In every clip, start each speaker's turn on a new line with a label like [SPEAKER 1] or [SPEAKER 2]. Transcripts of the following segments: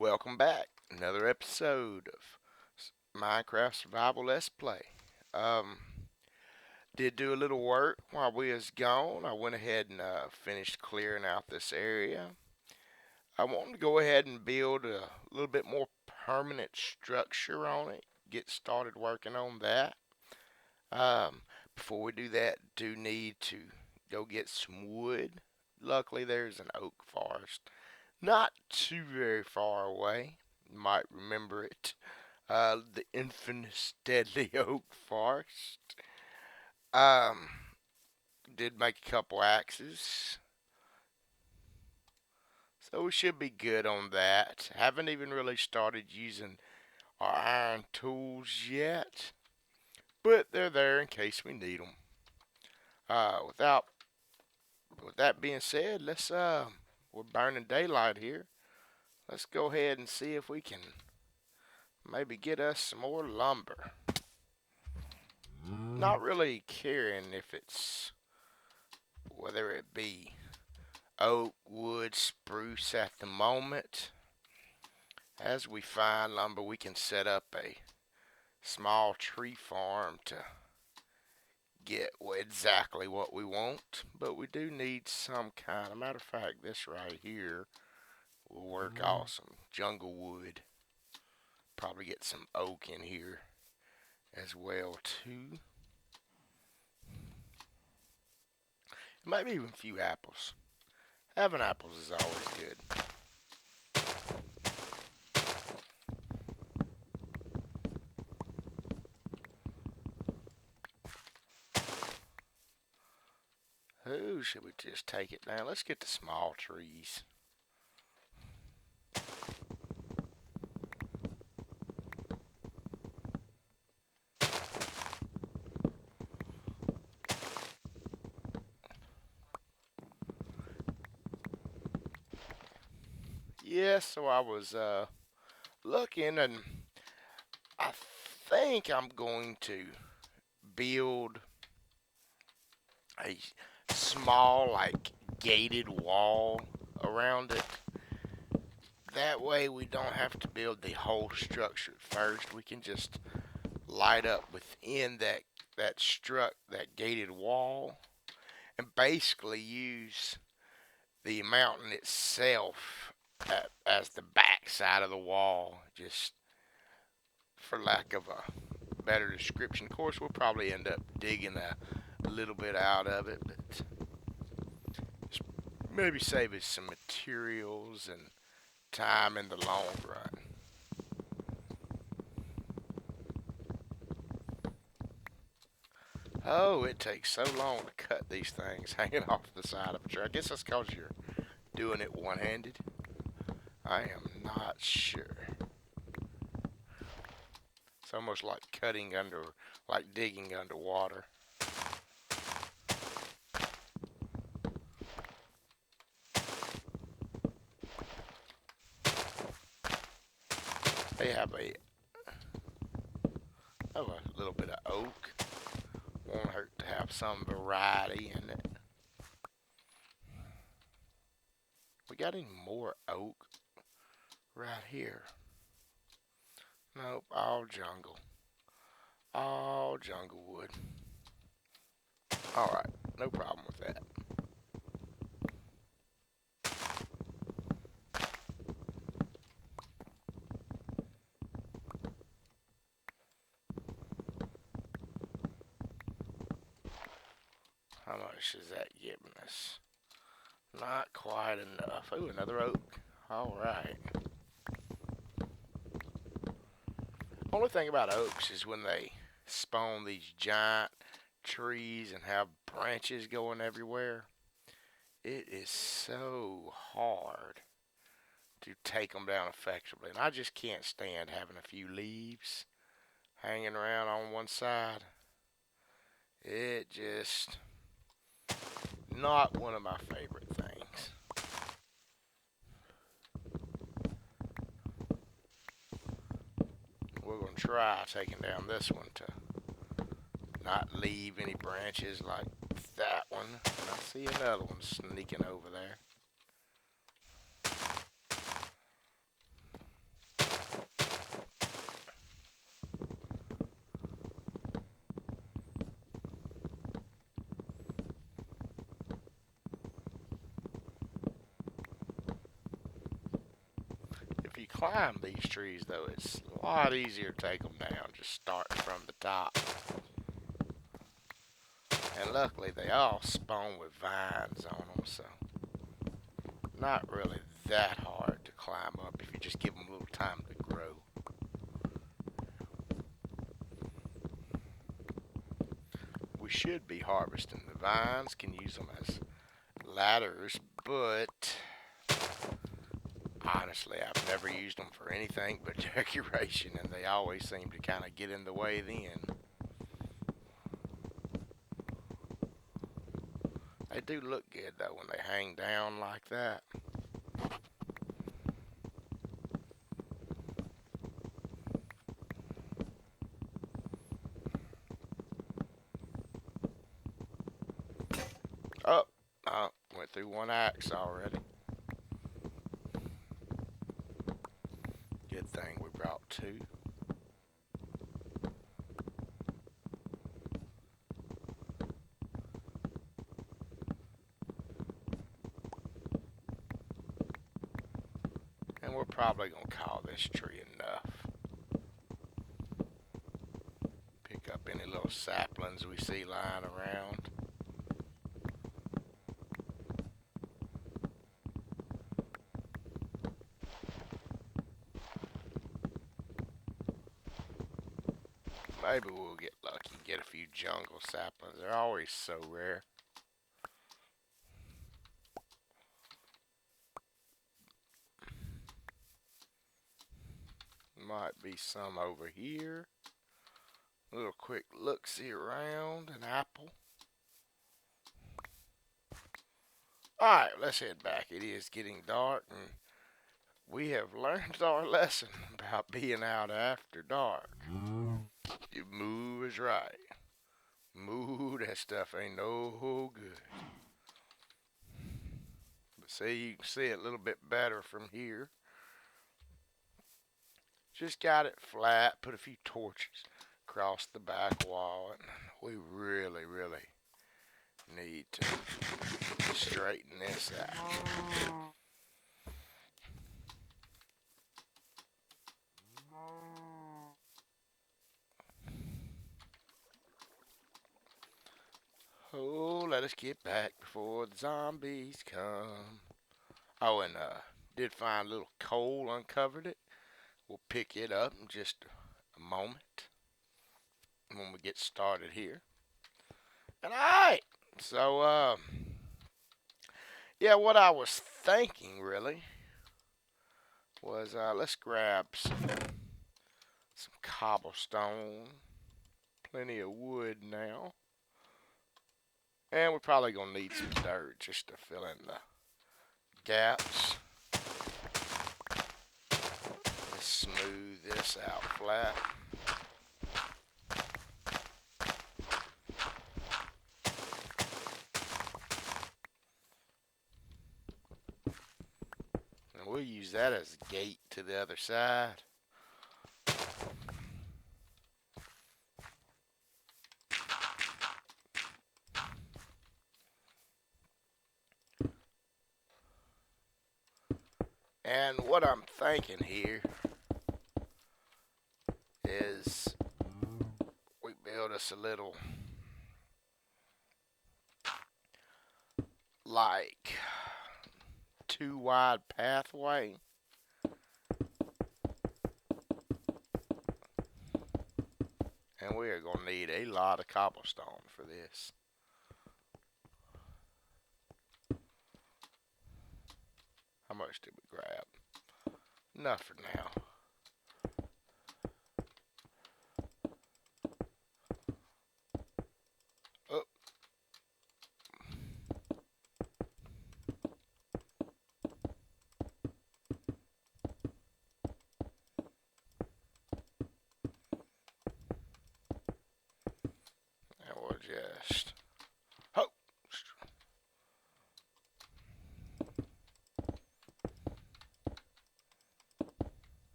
[SPEAKER 1] Welcome back. Another episode of Minecraft Survival Let's Play. Um, did do a little work while we was gone. I went ahead and finished clearing out this area. I wanted to go ahead and build a little bit more permanent structure on it. Get started working on that. Um, Before we do that, do need to go get some wood. Luckily, there's an oak forest not too very far away. You might remember it. The infamous deadly oak forest. Um, did make a couple axes, so we should be good on that. Haven't even really started using our iron tools yet, but they're there in case we need them. Without with that being said, we're burning daylight here. Let's go ahead and see if we can maybe get us some more lumber. Not really caring if it's whether it be oak, wood, spruce at the moment. As we find lumber, we can set up a small tree farm to get exactly what we want. But we do need some kind. Of matter of fact, this right here will work awesome. Jungle wood. Probably get some oak in here as well too. Maybe even a few apples. Having apples is always good. Who should we just take it down? Let's get the small trees. Yeah, so I was looking and I think I'm going to build a small, like, gated wall around it. That way we don't have to build the whole structure at first. We can just light up within that gated wall and basically use the mountain itself as the back side of the wall, just for lack of a better description. Of course, we'll probably end up digging a little bit out of it, but maybe save us some materials and time in the long run. Oh, it takes so long to cut these things hanging off the side of a tree. I guess that's because you're doing it one-handed. I am not sure. It's almost like like digging underwater. They have a little bit of oak. Won't hurt to have some variety in it. We got any more oak right here? Nope, all jungle. All jungle wood. Alright, no problem with that. How much is that giving us? Not quite enough. Ooh, another oak. Alright. Only thing about oaks is when they spawn these giant trees and have branches going everywhere, it is so hard to take them down effectively. And I just can't stand having a few leaves hanging around on one side. It just not one of my favorite things. We're going to try taking down this one to not leave any branches like that one. And I see another one sneaking over there. climb these trees, though. It's a lot easier to take them down, just starting from the top. And luckily, they all spawn with vines on them, so not really that hard to climb up if you just give them a little time to grow. We should be harvesting the vines, can use them as ladders, but honestly, I've never used them for anything but decoration, and they always seem to kind of get in the way then. They do look good, though, when they hang down like that. Oh, went through one axe already. Good thing we brought two. And we're probably going to call this tree enough. Pick up any little saplings we see lying around. Maybe we'll get lucky and get a few jungle saplings. They're always so rare. Might be some over here. A little quick look-see around. An apple. Alright, let's head back. It is getting dark, and we have learned our lesson about being out after dark. You move is right. Move, that stuff ain't no good. But see, you can see it a little bit better from here. Just got it flat, put a few torches across the back wall, and we really need to straighten this out. Oh, let us get back before the zombies come. Oh, and did find a little coal, uncovered it. We'll pick it up in just a moment when we get started here. And alright, so yeah, what I was thinking really was let's grab some cobblestone, plenty of wood now, and we're probably gonna need some dirt just to fill in the gaps. Let's smooth this out flat. And we'll use that as a gate to the other side. And what I'm thinking here is we build us a little like 2 wide pathway. And we are going to need a lot of cobblestone for this. How much did we grab? Enough for now. Oh. And we'll just... Oh!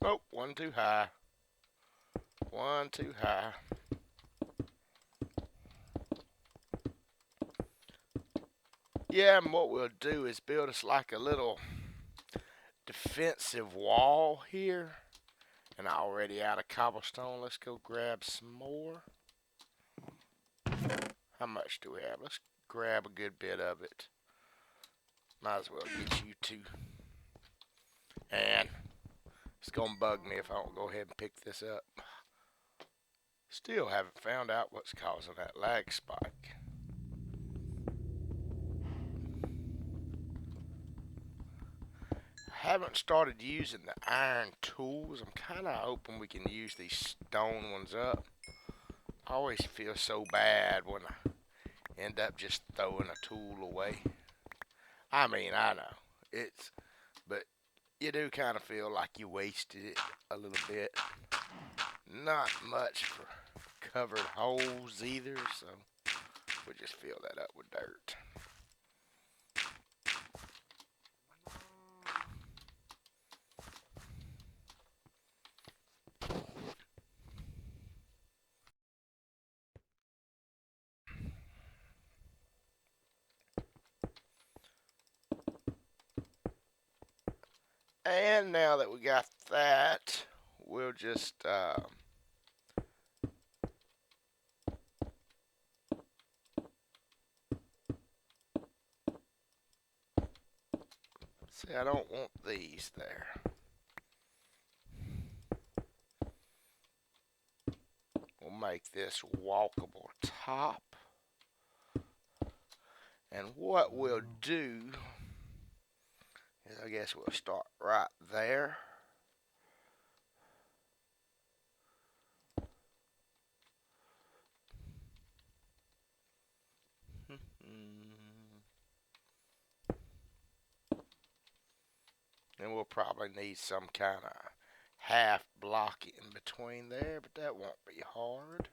[SPEAKER 1] Oh, one too high. One too high. Yeah, and what we'll do is build us like a little defensive wall here. And I'm already out of cobblestone. Let's go grab some more. How much do we have? Let's grab a good bit of it. Might as well get you two. And it's going to bug me if I don't go ahead and pick this up. Still haven't found out what's causing that lag spike. I haven't started using the iron tools. I'm kind of hoping we can use these stone ones up. I always feel so bad when I end up just throwing a tool away. I mean, I know. But you do kind of feel like you wasted it a little bit. Not much for covered holes either, so we'll just fill that up with dirt. And now that we got that, we'll just see, I don't want these there. We'll make this walkable top. And what we'll do is, I guess we'll start right there. And we'll probably need some kind of half block in between there, but that won't be hard.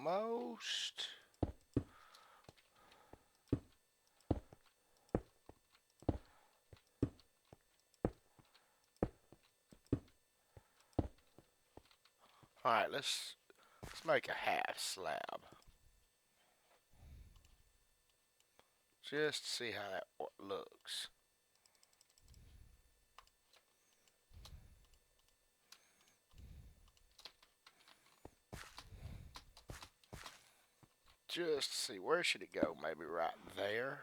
[SPEAKER 1] Almost. Alright, let's make a half slab. Just to see how that looks. Just to see, where should it go? Maybe right there?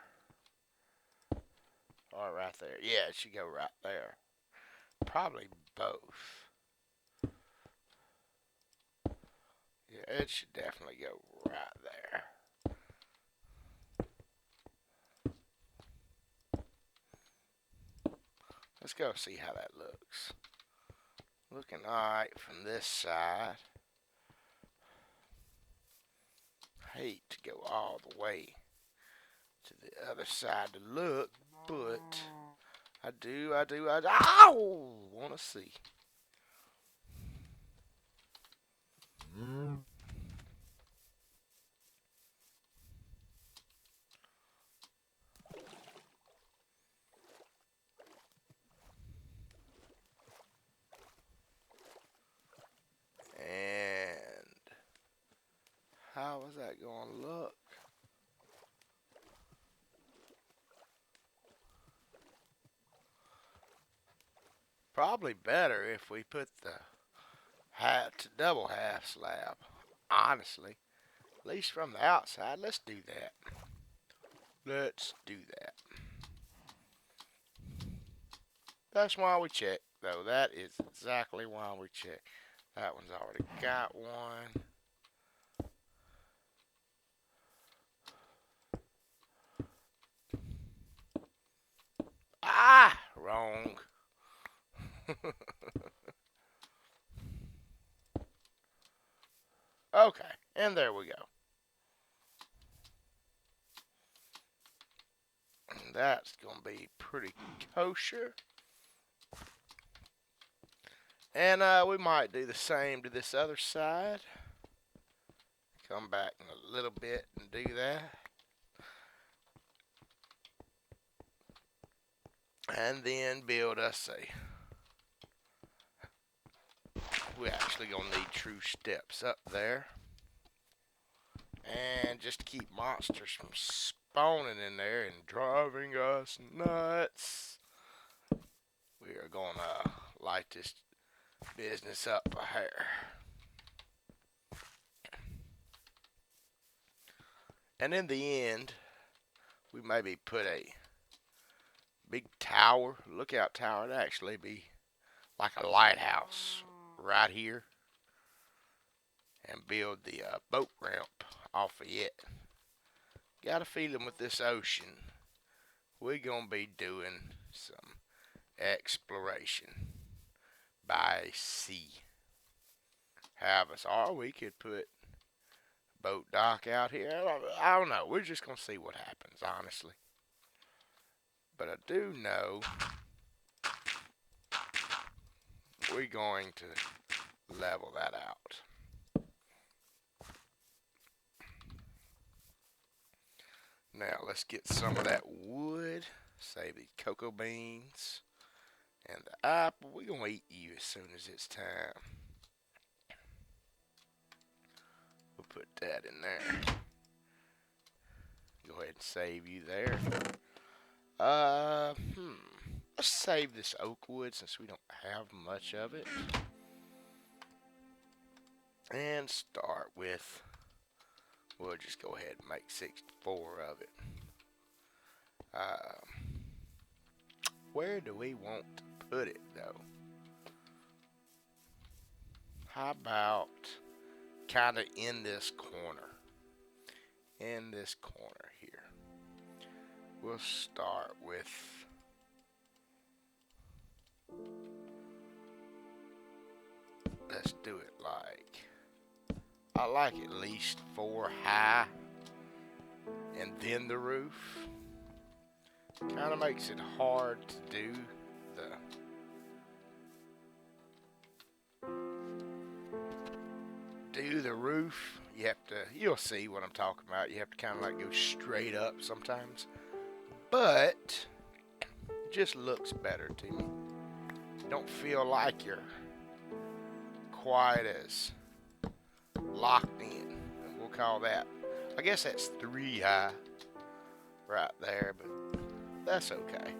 [SPEAKER 1] Or right there. Yeah, it should go right there. Probably both. Yeah, it should definitely go right there. Let's go see how that looks. Looking alright from this side. Hate to go all the way to the other side to look, but I do want to see. And how is that going to look? Probably better if we put the double half slab. Honestly, at least from the outside, let's do that. Let's do that. That's why we check, though. That is exactly why we check. That one's already got one. Ah, wrong. Okay, and there we go. And that's going to be pretty kosher. And we might do the same to this other side. Come back in a little bit and do that. And then build us a. We're actually gonna need true steps up there. And just to keep monsters from spawning in there and driving us nuts, we are gonna light this business up a hair. And in the end, we maybe put a big tower, lookout tower, to actually be like a lighthouse right here, and build the boat ramp off of it. Got a feeling with this ocean, we're gonna be doing some exploration by sea. Have us, or we could put boat dock out here. I don't know. We're just gonna see what happens, honestly. But I do know we're going to level that out. Now let's get some of that wood. Save the cocoa beans and the apple. We're gonna eat you as soon as it's time. We'll put that in there. Go ahead and save you there. Let's save this Oakwood since we don't have much of it. And start with, we'll just go ahead and make 64 of it. Where do we want to put it though? How about kind of in this corner? In this corner here. We'll start with let's do it like I like at least 4 high and then the roof. Kind of makes it hard to do the roof. You have to, you'll see what I'm talking about. You have to kind of like go straight up sometimes, but it just looks better to me. You don't feel like you're quite as locked in. We'll call that, I guess that's 3 high right there, but that's okay.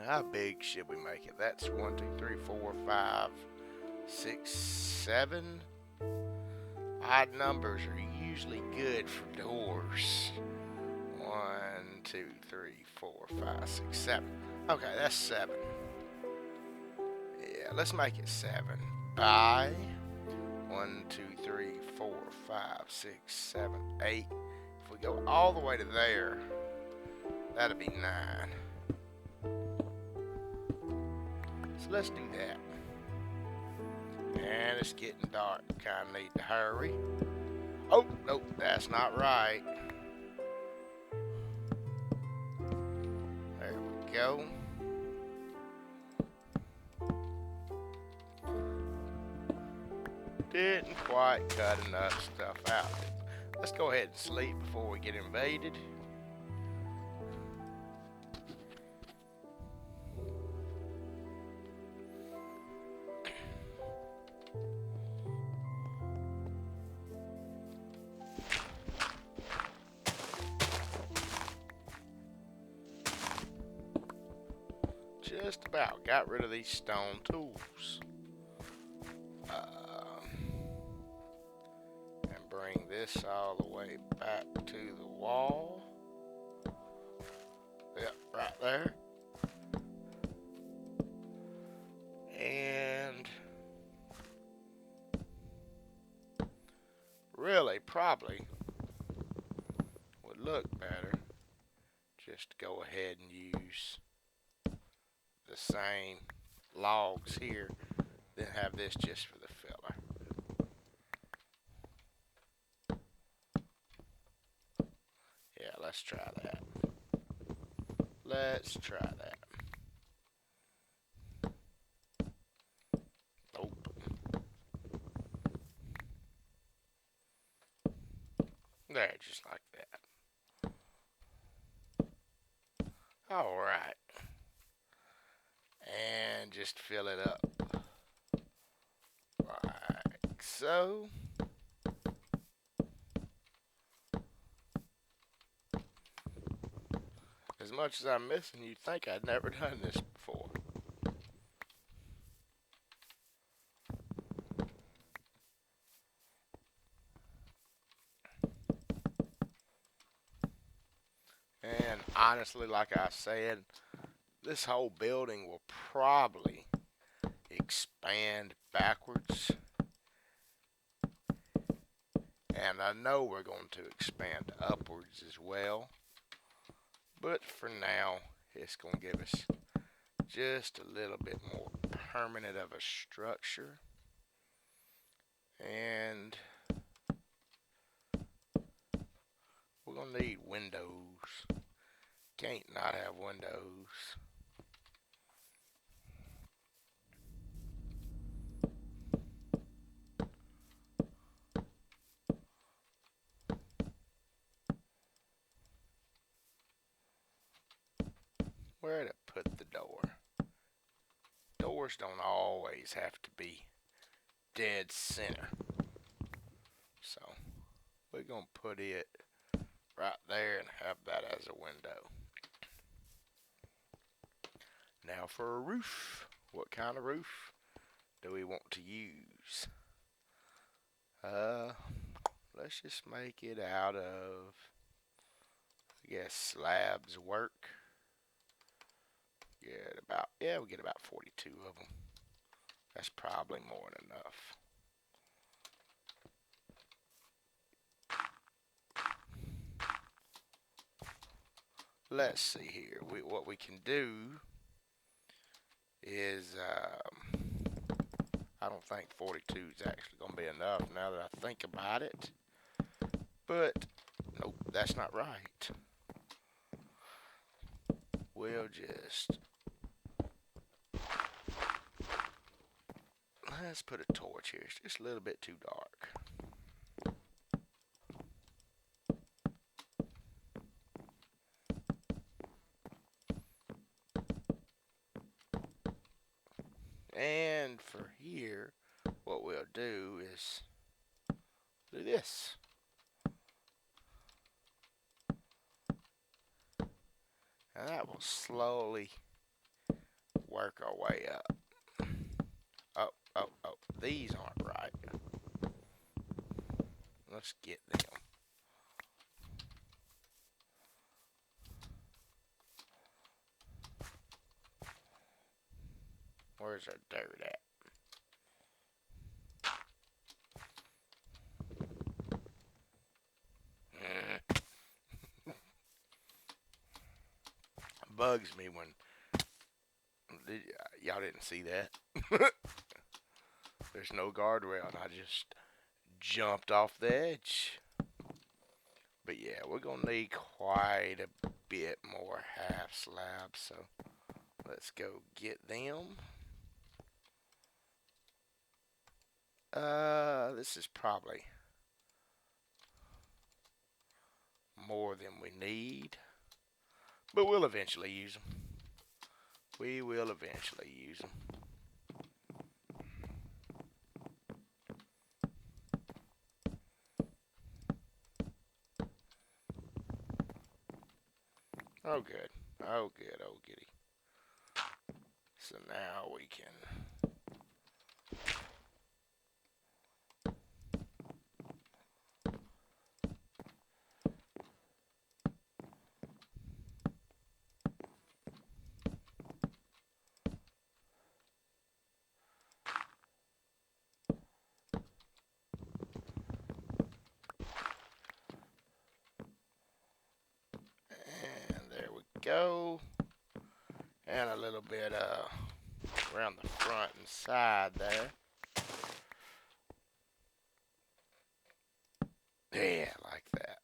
[SPEAKER 1] How big should we make it? That's 1, 2, 3, 4, 5, 6, 7. Odd numbers are usually good for doors. 1, 2, 3, 4, 5, 6, 7. Okay, that's 7. Yeah, let's make it 7 by 1, 2, 3, 4, 5, 6, 7, 8. If we go all the way to there, that'll be 9. So let's do that. And it's getting dark. Kind of need to hurry. Oh, nope, that's not right. There we go. Didn't quite cut enough stuff out. Let's go ahead and sleep before we get invaded. Just about got rid of these stone tools. And bring this all the way back to the wall. Yep, right there. And really, probably would look better just to go ahead and use the same logs here, then have this just for the filler. Yeah, let's try that. Let's try that. Nope. There, just like that. All right. And just fill it up like so. As much as I'm missing, you'd think I'd never done this before. And honestly, like I said, this whole building will probably expand backwards. And I know we're going to expand upwards as well. But for now, it's going to give us just a little bit more permanent of a structure. And we're going to need windows. Can't not have windows. Where to put the door? Doors don't always have to be dead center. So we're going to put it right there and have that as a window. Now for a roof. What kind of roof do we want to use? Let's just make it out of, I guess, slabs work. We get about 42 of them. That's probably more than enough. Let's see here. What we can do is, I don't think 42 is actually going to be enough now that I think about it. But, nope, that's not right. We'll just, let's put a torch here. It's just a little bit too dark. And for here, what we'll do is do this. And that will slowly work our way up. Oh, these aren't right. Let's get them. Where's our dirt at? Bugs me when y'all didn't see that. There's no guardrail and I just jumped off the edge. But yeah, we're gonna need quite a bit more half slabs, so let's go get them. This is probably more than we need, but we'll eventually use them. We will eventually use them. Oh, good. Oh, good. Oh, goody. So now we can... And there we go. And a little bit around the front and side there. Yeah, like that.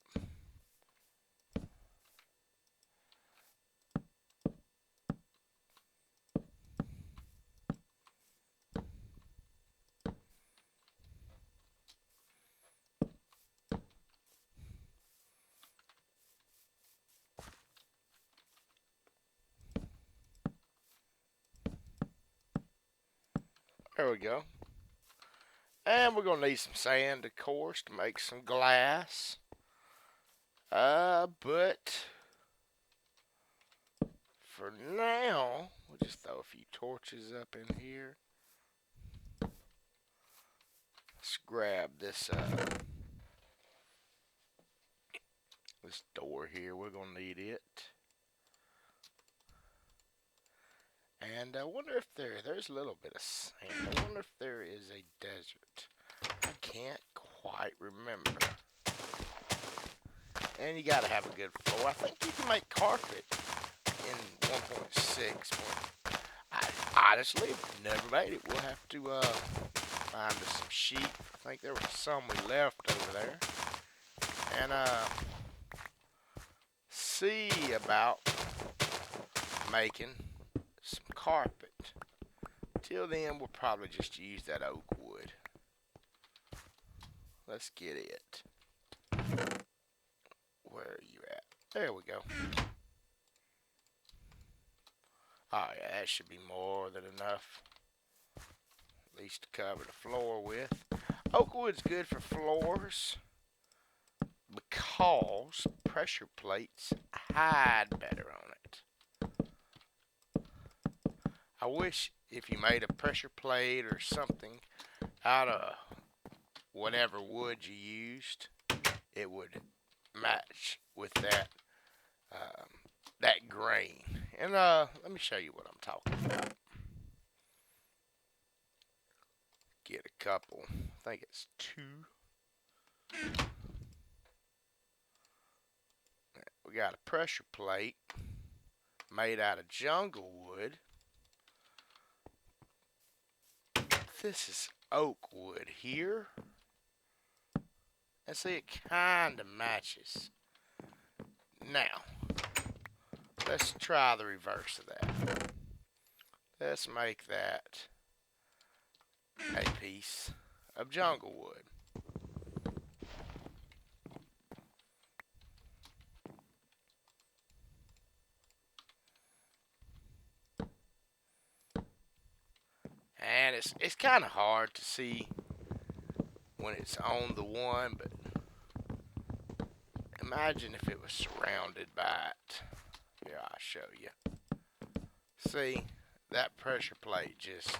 [SPEAKER 1] There we go. And we're going to need some sand, of course, to make some glass. But for now, we'll just throw a few torches up in here. Let's grab this this door here. We're going to need it. And I wonder if there's a little bit of sand. I wonder if there is a desert. I can't quite remember. And you gotta have a good floor. I think you can make carpet in 1.6, but I honestly never made it. We'll have to find us some sheep. I think there was some we left over there. And see about making some carpet. Till then, we'll probably just use that oak wood. Let's get it. Where are you at? There we go. Oh yeah, that should be more than enough. At least to cover the floor with. Oak wood's good for floors because pressure plates hide better on it. I wish if you made a pressure plate or something out of whatever wood you used, it would match with that that grain. And let me show you what I'm talking about. Get a couple. I think it's 2. We got a pressure plate made out of jungle wood. This is oak wood here. And see, it kind of matches. Now, let's try the reverse of that. Let's make that a piece of jungle wood. And it's kind of hard to see when it's on the one, but imagine if it was surrounded by it. Here, I'll show you. See, that pressure plate just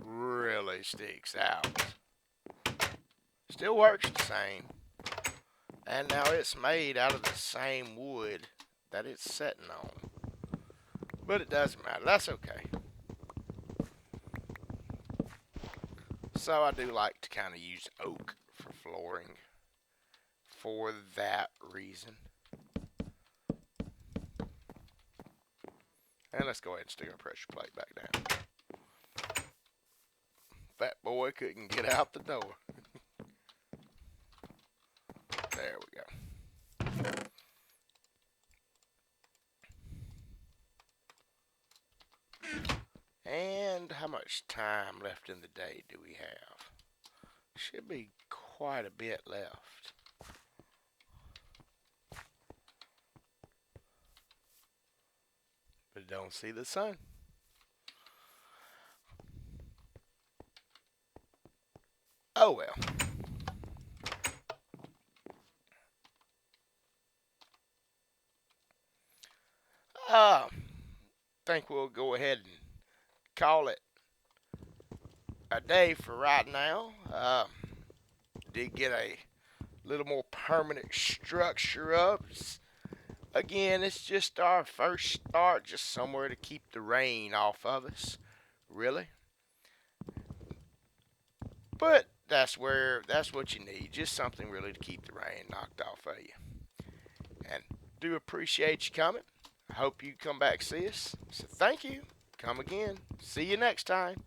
[SPEAKER 1] really sticks out. Still works the same. And now it's made out of the same wood that it's sitting on. But it doesn't matter. That's okay. So I do like to kind of use oak for flooring for that reason. And let's go ahead and stick our pressure plate back down. Fat boy couldn't get out the door. There we go. And how much time left in the day do we have? Should be quite a bit left. But don't see the sun. Oh well. Think we'll go ahead and call it a day for right now. Did get a little more permanent structure up. Again, it's just our first start, just somewhere to keep the rain off of us, really. But that's what you need, just something really to keep the rain knocked off of you. And do appreciate you coming. I hope you come back see us. So thank you. Come again. See you next time.